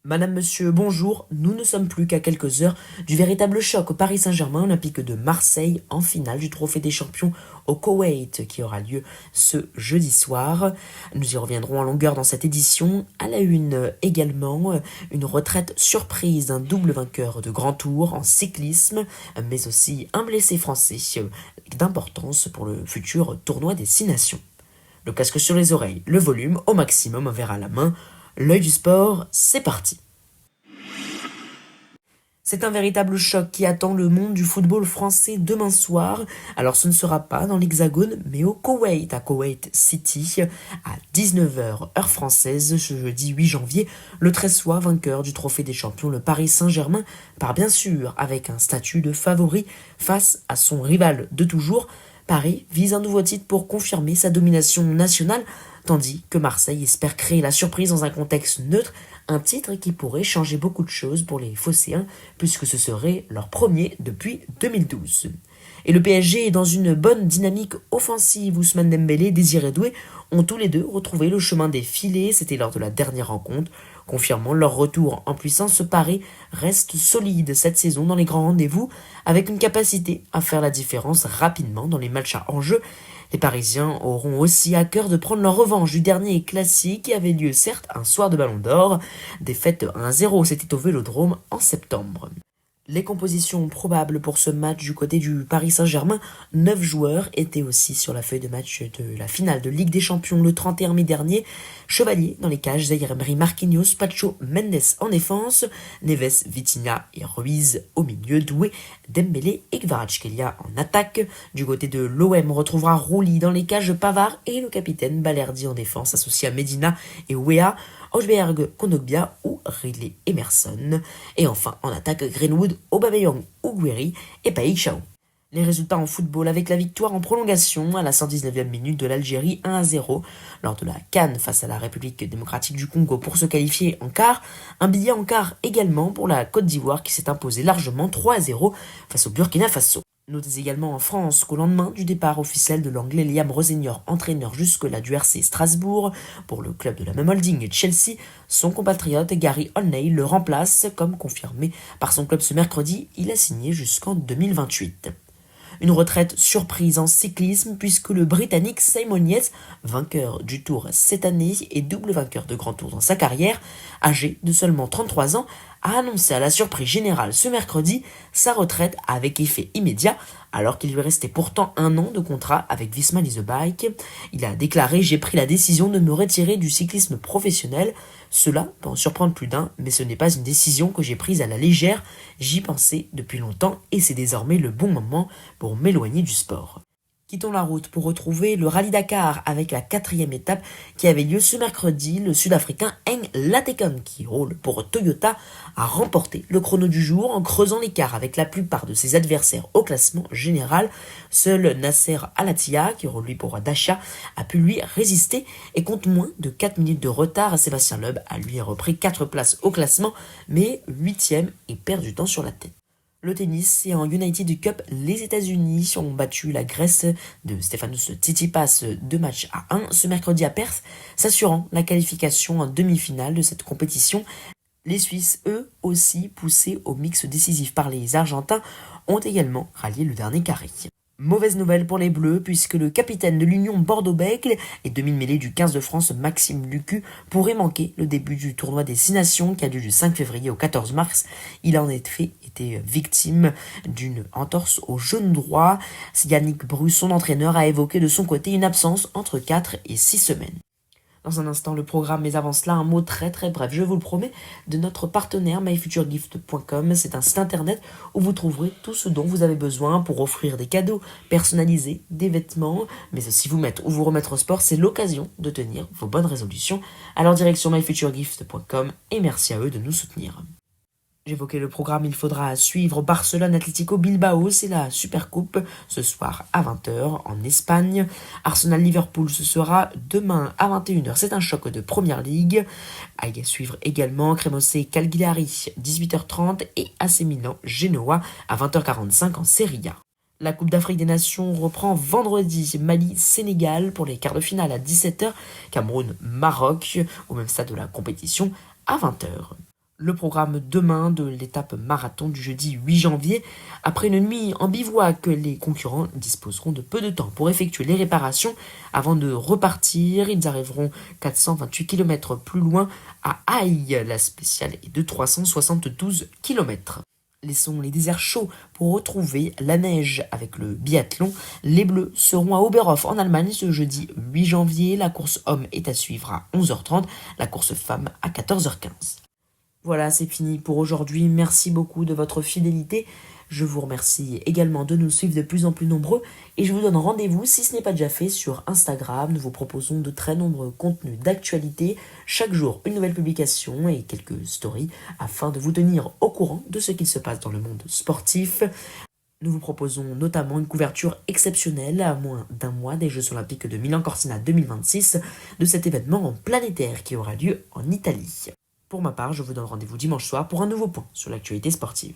Madame, monsieur, bonjour. Nous ne sommes plus qu'à quelques heures du véritable choc au Paris Saint-Germain Olympique de Marseille en finale du Trophée des Champions au Koweït qui aura lieu ce jeudi soir. Nous y reviendrons en longueur dans cette édition. À la une également, une retraite surprise d'un double vainqueur de grand tour en cyclisme, mais aussi un blessé français d'importance pour le futur tournoi des 6 nations. Le casque sur les oreilles, le volume au maximum, un verre à la main. L'œil du sport, c'est parti. C'est un véritable choc qui attend le monde du football français demain soir. Alors ce ne sera pas dans l'Hexagone, mais au Koweït, à Koweït City, à 19h heure française, ce jeudi 8 janvier, le 13 vainqueur du Trophée des Champions, le Paris Saint-Germain, part bien sûr avec un statut de favori face à son rival de toujours. Paris vise un nouveau titre pour confirmer sa domination nationale, tandis que Marseille espère créer la surprise dans un contexte neutre, un titre qui pourrait changer beaucoup de choses pour les Phocéens, puisque ce serait leur premier depuis 2012. Et le PSG est dans une bonne dynamique offensive. Ousmane Dembélé et Désiré Doué ont tous les deux retrouvé le chemin des filets, c'était lors de la dernière rencontre. Confirmant leur retour en puissance, ce Paris reste solide cette saison dans les grands rendez-vous, avec une capacité à faire la différence rapidement dans les matchs à enjeu. Les Parisiens auront aussi à cœur de prendre leur revanche du dernier classique qui avait lieu certes un soir de Ballon d'Or. Défaite 1-0, c'était au Vélodrome en septembre. Les compositions probables pour ce match du côté du Paris Saint-Germain, 9 joueurs étaient aussi sur la feuille de match de la finale de Ligue des Champions le 31 mai dernier. Chevalier dans les cages, Zaïre Emery, Marquinhos, Pacho, Mendes en défense, Neves, Vitinha et Ruiz au milieu, Doué, Dembélé et Kvaratskhelia en attaque. Du côté de l'OM, on retrouvera Rouli dans les cages, Pavard et le capitaine Balerdi en défense associé à Medina et Wea, Højbjerg, Kondogbia ou Riley Emerson. Et enfin, en attaque, Greenwood, Aubameyang, Ugueri et Païk Chao. Les résultats en football avec la victoire en prolongation à la 119e minute de l'Algérie 1-0 lors de la CAN face à la République démocratique du Congo pour se qualifier en quart. Un billet en quart également pour la Côte d'Ivoire qui s'est imposée largement 3-0 face au Burkina Faso. Notez également en France qu'au lendemain du départ officiel de l'anglais Liam Rosenior, entraîneur jusque-là du RC Strasbourg, pour le club de la même holding Chelsea, son compatriote Gary Olney le remplace, comme confirmé par son club ce mercredi, il a signé jusqu'en 2028. Une retraite surprise en cyclisme puisque le Britannique Simon Yates, vainqueur du Tour cette année et double vainqueur de Grand Tour dans sa carrière, âgé de seulement 33 ans, a annoncé à la surprise générale ce mercredi sa retraite avec effet immédiat, alors qu'il lui restait pourtant un an de contrat avec Visma Lease Bike. Il a déclaré « J'ai pris la décision de me retirer du cyclisme professionnel. Cela peut en surprendre plus d'un, mais ce n'est pas une décision que j'ai prise à la légère. J'y pensais depuis longtemps et c'est désormais le bon moment pour m'éloigner du sport. » Quittons la route pour retrouver le Rallye Dakar avec la 4e étape qui avait lieu ce mercredi. Le Sud-Africain Heng Latekan, qui roule pour Toyota, a remporté le chrono du jour en creusant l'écart avec la plupart de ses adversaires au classement général. Seul Nasser Al-Attiyah, qui roule lui pour Dacia, a pu lui résister et compte moins de 4 minutes de retard. Sébastien Loeb a lui repris 4 places au classement, mais 8e et perd du temps sur la tête. Le tennis et en United Cup, les États-Unis ont battu la Grèce de Stefanos Tsitsipas 2 matchs à 1 ce mercredi à Perth, s'assurant la qualification en demi-finale de cette compétition. Les Suisses, eux aussi poussés au mix décisif par les Argentins, ont également rallié le dernier carré. Mauvaise nouvelle pour les Bleus, puisque le capitaine de l'Union Bordeaux-Bègles et demi-mêlée du 15 de France Maxime Lucu pourrait manquer le début du tournoi des 6 nations qui a lieu du 5 février au 14 mars. Il a en effet été victime d'une entorse au genou droit. Yannick Bru, son entraîneur, a évoqué de son côté une absence entre 4 et 6 semaines. Dans un instant, le programme, mais avant cela, un mot très bref, je vous le promets, de notre partenaire myfuturegift.com. C'est un site internet où vous trouverez tout ce dont vous avez besoin pour offrir des cadeaux personnalisés, des vêtements, mais aussi vous mettre ou vous remettre au sport. C'est l'occasion de tenir vos bonnes résolutions. Alors direction myfuturegift.com et merci à eux de nous soutenir. J'évoquais le programme, il faudra suivre Barcelone Atlético Bilbao, c'est la Supercoupe, ce soir à 20h en Espagne. Arsenal-Liverpool, ce sera demain à 21h, c'est un choc de Première Ligue. À suivre également Cremonese Cagliari, 18h30 et AC Milan Genoa à 20h45 en Serie A. La Coupe d'Afrique des Nations reprend vendredi. Mali-Sénégal pour les quarts de finale à 17h. Cameroun-Maroc au même stade de la compétition à 20h. Le programme demain de l'étape marathon du jeudi 8 janvier. Après une nuit en bivouac, les concurrents disposeront de peu de temps pour effectuer les réparations avant de repartir. Ils arriveront 428 km plus loin à Haï. La spéciale est de 372 km. Laissons les déserts chauds pour retrouver la neige avec le biathlon. Les Bleus seront à Oberhof en Allemagne ce jeudi 8 janvier. La course homme est à suivre à 11h30, la course femme à 14h15. Voilà, c'est fini pour aujourd'hui. Merci beaucoup de votre fidélité. Je vous remercie également de nous suivre de plus en plus nombreux et je vous donne rendez-vous, si ce n'est pas déjà fait, sur Instagram. Nous vous proposons de très nombreux contenus d'actualité. Chaque jour, une nouvelle publication et quelques stories afin de vous tenir au courant de ce qu'il se passe dans le monde sportif. Nous vous proposons notamment une couverture exceptionnelle à moins d'un mois des Jeux Olympiques de Milan-Cortina 2026, de cet événement planétaire qui aura lieu en Italie. Pour ma part, je vous donne rendez-vous dimanche soir pour un nouveau point sur l'actualité sportive.